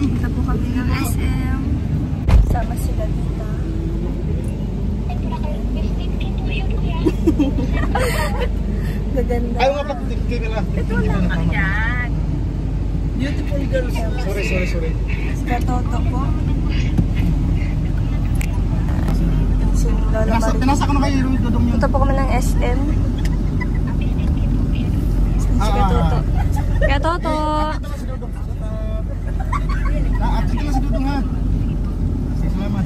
Punta po kami ng SM. Sama sila dito. Gaganda. Ay, mapagtigil ka lang. Ito lang. Ayan. Beautiful girls. Sorry. Katoto po. Tinasa ko na kayo yung dudong yun. Punta po kami ng SM. Si Katoto. Katoto! Ate ka lang si Dudong ha. Salamat.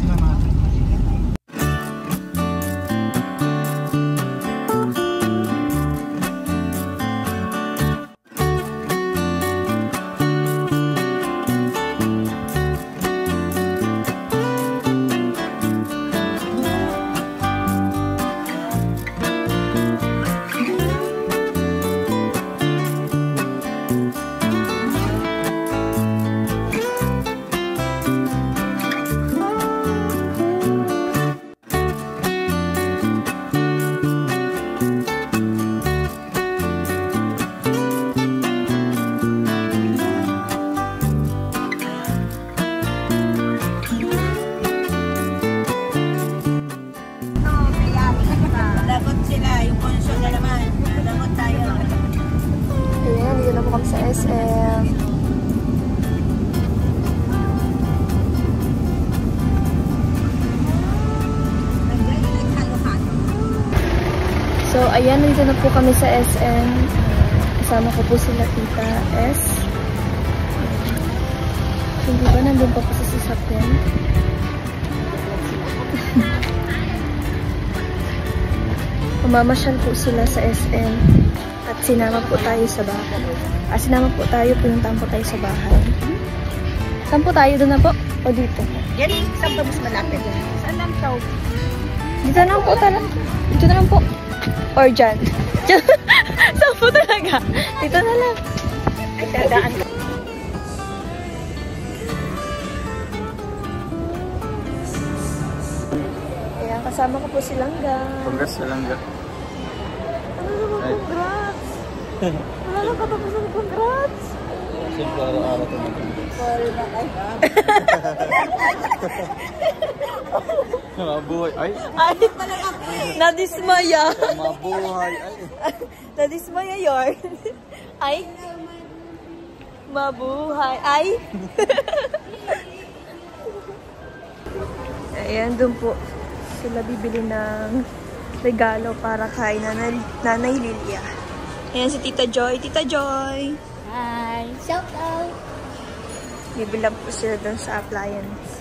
Sa SM. So, ayan, nandito na po kami sa SM. Kasama ko po sila Tita S. Hindi ba nandun pa po sa sasakyan? Mamamasyal po sila sa SM. At sinama po tayo sa bahay. Sinama po tayo, pinuntahan po tayo sa bahay. Saan po tayo? Doon na po? O dito? Yan, saan ba mas malapit? Saan lang ito? Dito na lang po, dito na lang po. Or dyan. Saan po talaga? Dito na lang. Ay, dadaan ko. Ayan, kasama ko po si Langga. Congrats sa Langga. Congrats! Wala lang katapos ng congrats! Siyempre araw-araw ito natin. Sorry na kayo. Mabuhay. Ay! Nadismaya! Mabuhay. Ay! Nadismaya yun. Ay! Mabuhay. Ay! Ayan, doon po sila bibili ng regalo para kay Nanay Lilia. Ayan si Tita Joy. Tita Joy! Hi! Shout out! Bibilang po sila doon sa appliance.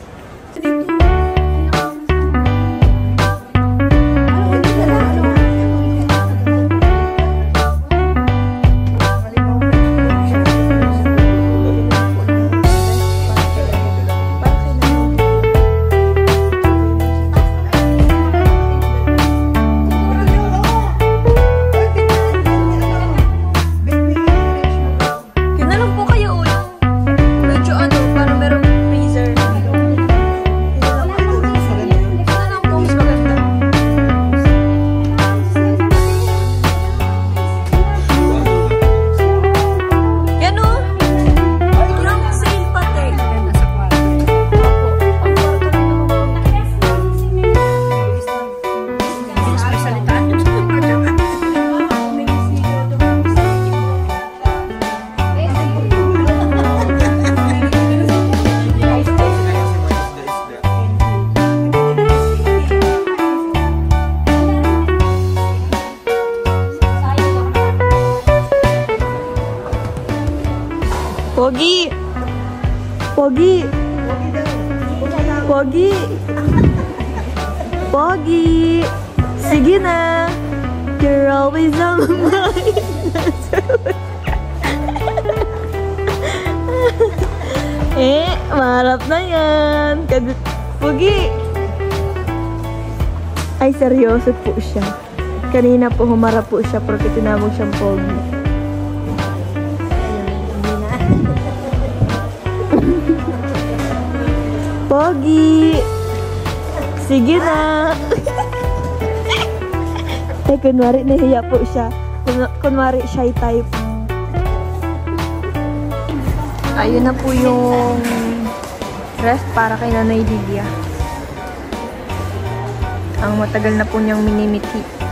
Pogi! Pogi! Pogi! Pogi! Sige na! You're always on my mind! Maharap na yan! Pogi! Ay, seryoso po siya. Kanina po humarap po siya porque tinawag siyang Pogi. Pogi! Sige na! Kunwari nahiya po siya. Kunwari shy type. Ayun na po yung Rest para kay Nanay Lilia. Ang matagal na po niyang minimithi.